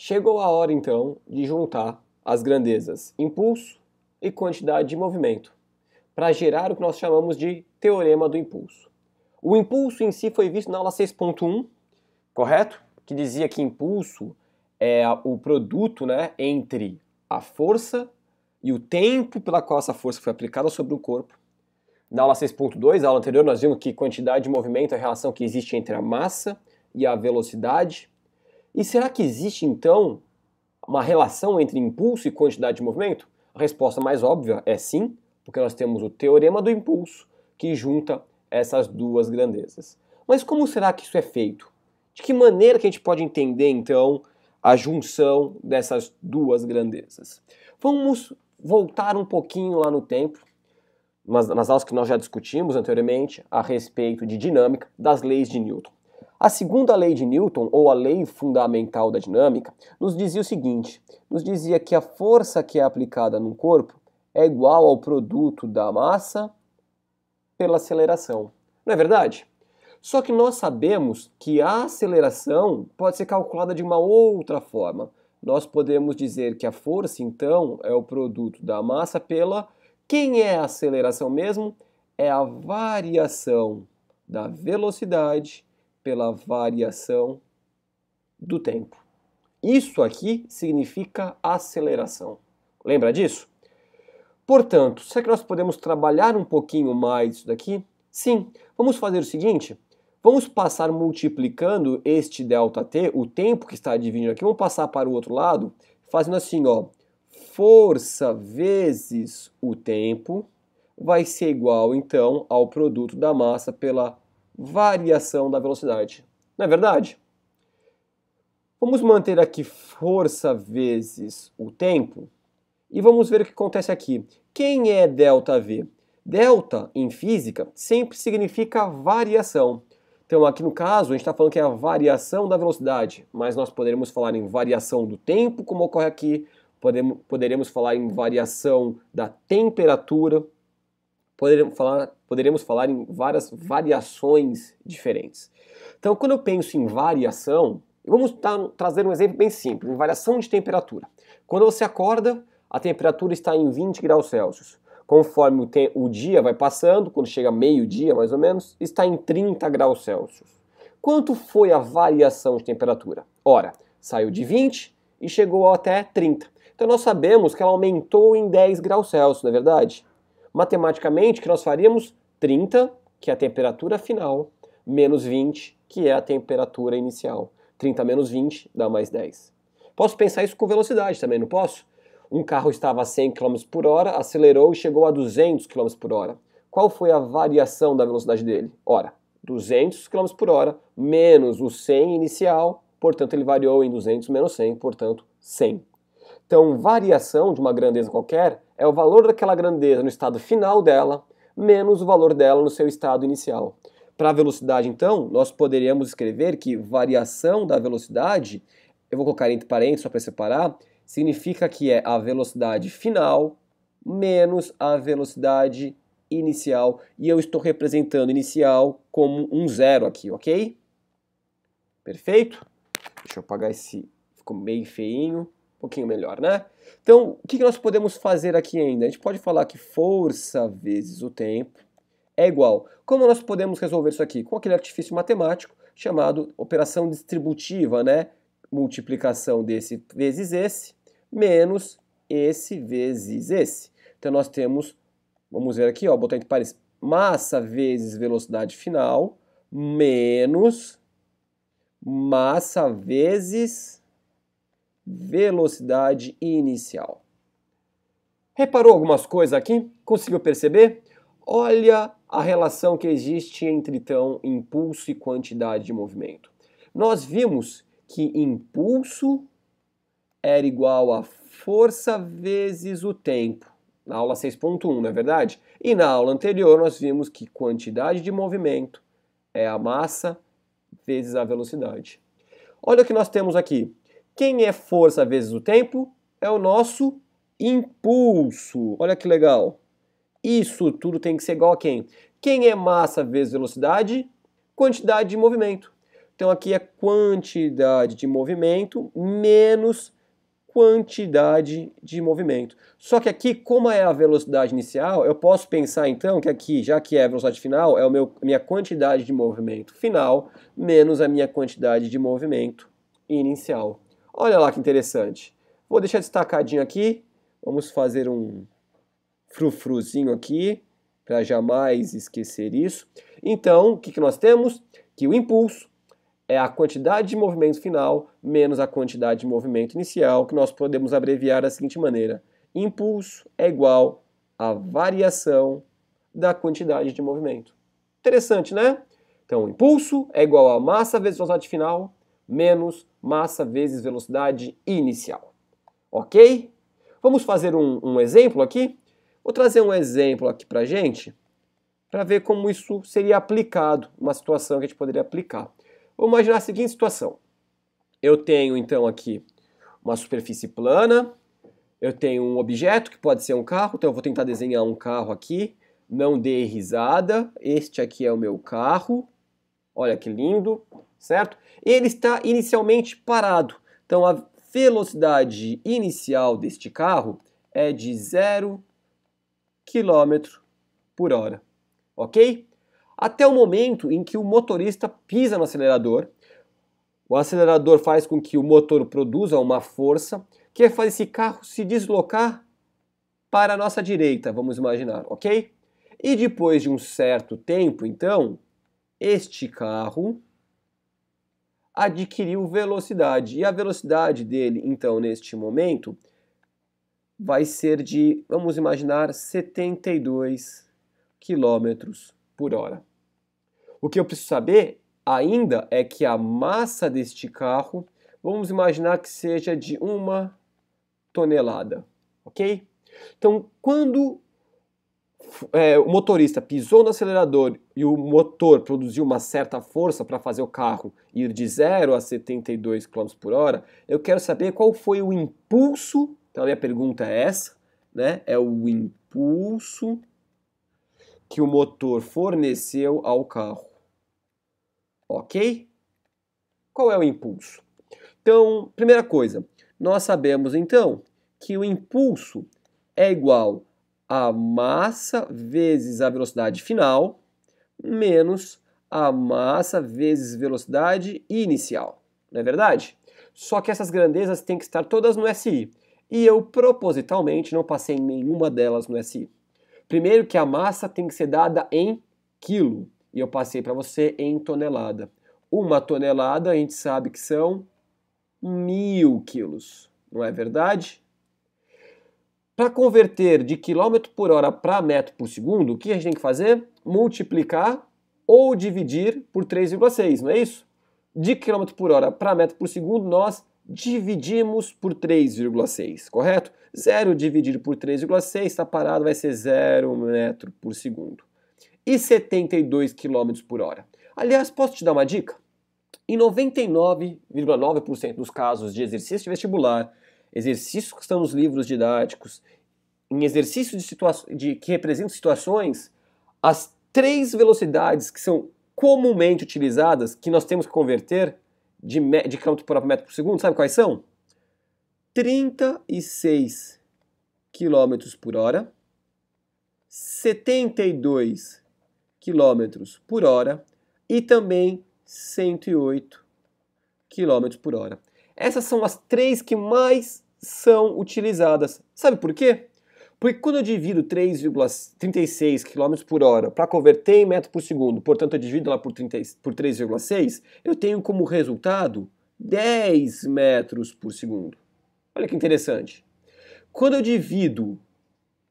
Chegou a hora, então, de juntar as grandezas impulso e quantidade de movimento, para gerar o que nós chamamos de teorema do impulso. O impulso em si foi visto na aula 6.1, correto? Que dizia que impulso é o produto, né, entre a força e o tempo pela qual essa força foi aplicada sobre o corpo. Na aula 6.2, a aula anterior, nós vimos que quantidade de movimento é a relação que existe entre a massa e a velocidade. E será que existe, então, uma relação entre impulso e quantidade de movimento? A resposta mais óbvia é sim, porque nós temos o teorema do impulso, que junta essas duas grandezas. Mas como será que isso é feito? De que maneira que a gente pode entender, então, a junção dessas duas grandezas? Vamos voltar um pouquinho lá no tempo, nas aulas que nós já discutimos anteriormente, a respeito de dinâmica, das leis de Newton. A segunda lei de Newton, ou a lei fundamental da dinâmica, nos dizia o seguinte, nos dizia que a força que é aplicada num corpo é igual ao produto da massa pela aceleração. Não é verdade? Só que nós sabemos que a aceleração pode ser calculada de uma outra forma. Nós podemos dizer que a força, então, é o produto da massa pela... Quem é a aceleração mesmo? É a variação da velocidade pela variação do tempo. Isso aqui significa aceleração. Lembra disso? Portanto, será que nós podemos trabalhar um pouquinho mais isso daqui? Sim. Vamos fazer o seguinte, vamos passar multiplicando este ΔT, o tempo que está dividindo aqui, vamos passar para o outro lado, fazendo assim, ó, força vezes o tempo vai ser igual, então, ao produto da massa pela variação da velocidade. Não é verdade? Vamos manter aqui força vezes o tempo e vamos ver o que acontece aqui. Quem é ΔV? Delta, em física, sempre significa variação. Então, aqui no caso, a gente está falando que é a variação da velocidade, mas nós poderemos falar em variação do tempo, como ocorre aqui, poderemos falar em variação da temperatura, poderemos falar em várias variações diferentes. Então, quando eu penso em variação, vamos trazer um exemplo bem simples, em variação de temperatura. Quando você acorda, a temperatura está em 20 graus Celsius. Conforme o dia vai passando, quando chega meio-dia mais ou menos, está em 30 graus Celsius. Quanto foi a variação de temperatura? Ora, saiu de 20 e chegou até 30. Então nós sabemos que ela aumentou em 10 graus Celsius, não é verdade? Matematicamente, o que nós faríamos? 30, que é a temperatura final, menos 20, que é a temperatura inicial. 30 menos 20 dá mais 10. Posso pensar isso com velocidade também, não posso? Um carro estava a 100 km por hora, acelerou e chegou a 200 km por hora. Qual foi a variação da velocidade dele? Ora, 200 km por hora menos o 100 inicial, portanto ele variou em 200 menos 100, portanto 100. Então, variação de uma grandeza qualquer é o valor daquela grandeza no estado final dela, menos o valor dela no seu estado inicial. Para a velocidade, então, nós poderíamos escrever que variação da velocidade, eu vou colocar entre parênteses só para separar, significa que é a velocidade final menos a velocidade inicial. E eu estou representando inicial como um zero aqui, ok? Perfeito? Deixa eu apagar esse, ficou meio feinho, um pouquinho melhor, né? Então, o que nós podemos fazer aqui ainda? A gente pode falar que força vezes o tempo é igual. Como nós podemos resolver isso aqui? Com aquele artifício matemático chamado operação distributiva, né? Multiplicação desse vezes esse, menos esse vezes esse. Então nós temos, vamos ver aqui, ó, botar entre parênteses, massa vezes velocidade final, menos massa vezes velocidade inicial. Reparou algumas coisas aqui? Conseguiu perceber? Olha a relação que existe entre, então, impulso e quantidade de movimento. Nós vimos que impulso era igual a força vezes o tempo, na aula 6.1, não é verdade? E na aula anterior nós vimos que quantidade de movimento é a massa vezes a velocidade. Olha o que nós temos aqui. Quem é força vezes o tempo? É o nosso impulso. Olha que legal. Isso tudo tem que ser igual a quem? Quem é massa vezes velocidade? Quantidade de movimento. Então aqui é quantidade de movimento menos quantidade de movimento. Só que aqui, como é a velocidade inicial, eu posso pensar então que aqui, já que é a velocidade final, é a minha quantidade de movimento final menos a minha quantidade de movimento inicial. Olha lá que interessante. Vou deixar destacadinho aqui. Vamos fazer um frufruzinho aqui para jamais esquecer isso. Então, o que nós temos? Que o impulso é a quantidade de movimento final menos a quantidade de movimento inicial, que nós podemos abreviar da seguinte maneira: impulso é igual à variação da quantidade de movimento. Interessante, né? Então, impulso é igual a massa vezes velocidade final menos massa vezes velocidade inicial. Ok? Vamos fazer um exemplo aqui? Vou trazer um exemplo aqui para a gente, para ver como isso seria aplicado, uma situação que a gente poderia aplicar. Vamos imaginar a seguinte situação. Eu tenho então aqui uma superfície plana, eu tenho um objeto que pode ser um carro, então eu vou tentar desenhar um carro aqui, não dê risada, este aqui é o meu carro, olha que lindo, certo? Ele está inicialmente parado, então a velocidade inicial deste carro é de 0 km por hora, ok? Até o momento em que o motorista pisa no acelerador, o acelerador faz com que o motor produza uma força que faz esse carro se deslocar para a nossa direita, vamos imaginar, ok? E depois de um certo tempo, então, este carro adquiriu velocidade. E a velocidade dele, então, neste momento, vai ser de, vamos imaginar, 72 km por hora. O que eu preciso saber ainda é que a massa deste carro, vamos imaginar que seja de 1 tonelada, ok? Então, quando o motorista pisou no acelerador e o motor produziu uma certa força para fazer o carro ir de 0 a 72 km por hora, eu quero saber qual foi o impulso, então a minha pergunta é essa, né? É o impulso que o motor forneceu ao carro. Ok? Qual é o impulso? Então, primeira coisa, nós sabemos então que o impulso é igual a massa vezes a velocidade final menos a massa vezes velocidade inicial. Não é verdade? Só que essas grandezas têm que estar todas no SI. E eu propositalmente não passei nenhuma delas no SI. Primeiro que a massa tem que ser dada em quilo. E eu passei para você em tonelada. 1 tonelada a gente sabe que são 1000 quilos, não é verdade? Para converter de quilômetro por hora para metro por segundo, o que a gente tem que fazer? Multiplicar ou dividir por 3,6, não é isso? De quilômetro por hora para metro por segundo, nós dividimos por 3,6, correto? 0 dividido por 3,6, está parado, vai ser 0 metro por segundo. E 72 km por hora. Aliás, posso te dar uma dica? Em 99,9% dos casos de exercício de vestibular, exercícios que estão nos livros didáticos, em exercícios que representam situações, as 3 velocidades que são comumente utilizadas, que nós temos que converter de km por hora para metro por segundo, sabe quais são? 36 km por hora, 72 km por hora e também 108 km por hora. Essas são as 3 que mais são utilizadas. Sabe por quê? Porque quando eu divido 3,36 km por hora para converter em metro por segundo, portanto eu divido lá por 3,6, eu tenho como resultado 10 metros por segundo. Olha que interessante. Quando eu divido,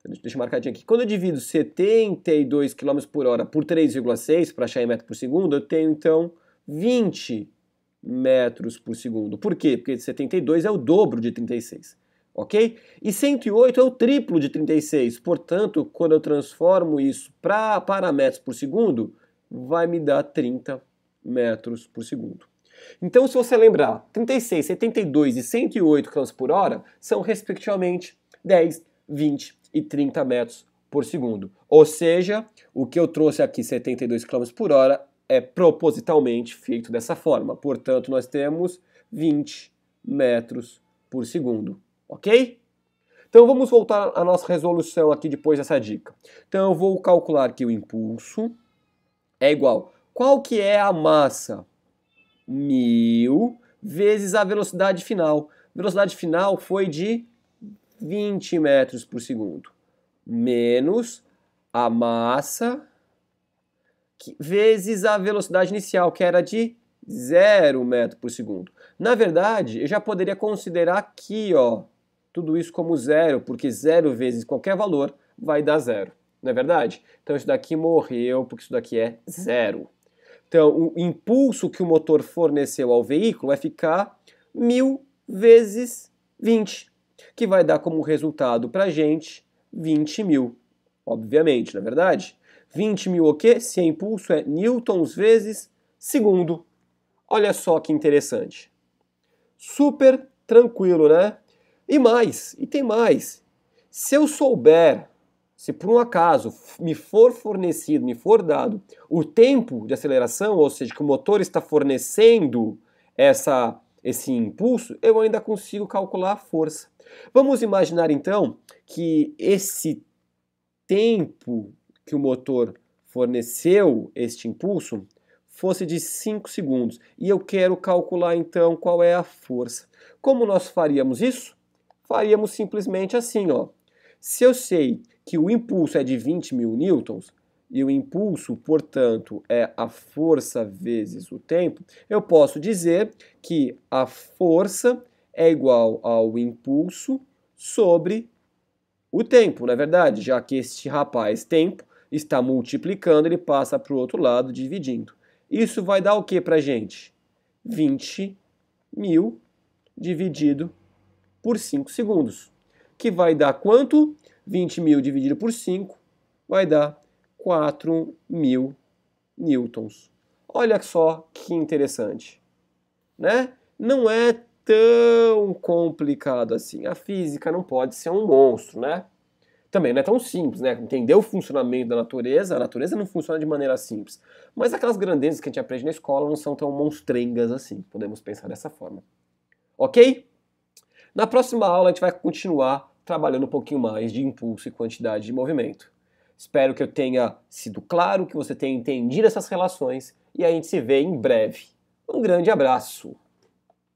deixa eu marcadinho aqui, quando eu divido 72 km por hora por 3,6 para achar em metro por segundo, eu tenho então 20 metros por segundo. Por quê? Porque 72 é o dobro de 36. Ok? E 108 é o triplo de 36. Portanto, quando eu transformo isso para metros por segundo, vai me dar 30 metros por segundo. Então, se você lembrar, 36, 72 e 108 km por hora são, respectivamente, 10, 20 e 30 metros por segundo. Ou seja, o que eu trouxe aqui, 72 km por hora, é propositalmente feito dessa forma. Portanto, nós temos 20 metros por segundo, ok? Então vamos voltar à nossa resolução aqui depois dessa dica. Então eu vou calcular que o impulso é igual. Qual que é a massa? 1000 vezes a velocidade final. Velocidade final foi de 20 metros por segundo. Menos a massa vezes a velocidade inicial, que era de 0 metro por segundo. Na verdade, eu já poderia considerar aqui, ó, tudo isso como zero, porque 0 vezes qualquer valor vai dar 0. Não é verdade? Então isso daqui morreu, porque isso daqui é 0. Então o impulso que o motor forneceu ao veículo vai ficar 1000 vezes 20, que vai dar como resultado para a gente 20.000. Obviamente, não é verdade? 20.000 o quê? Se é impulso, é newtons vezes segundo. Olha só que interessante. Super tranquilo, né? E tem mais. Se eu souber, se por um acaso me for fornecido, me for dado o tempo de aceleração, ou seja, que o motor está fornecendo esse impulso, eu ainda consigo calcular a força. Vamos imaginar então que esse tempo que o motor forneceu este impulso fosse de 5 segundos. E eu quero calcular então qual é a força. Como nós faríamos isso? Faríamos simplesmente assim, ó. Se eu sei que o impulso é de 20.000 newtons, e o impulso, portanto, é a força vezes o tempo, eu posso dizer que a força é igual ao impulso sobre o tempo, não é verdade? Já que este rapaz, tempo, está multiplicando, ele passa para o outro lado dividindo. Isso vai dar o que para a gente? 20.000 dividido por 5 segundos. Que vai dar quanto? 20.000 dividido por 5 vai dar 4.000 newtons. Olha só que interessante, né? Não é tão complicado assim. A física não pode ser um monstro, né? Também não é tão simples, né? Entender o funcionamento da natureza, a natureza não funciona de maneira simples. Mas aquelas grandezas que a gente aprende na escola não são tão monstrengas assim, podemos pensar dessa forma. Ok? Na próxima aula a gente vai continuar trabalhando um pouquinho mais de impulso e quantidade de movimento. Espero que eu tenha sido claro, que você tenha entendido essas relações e a gente se vê em breve. Um grande abraço!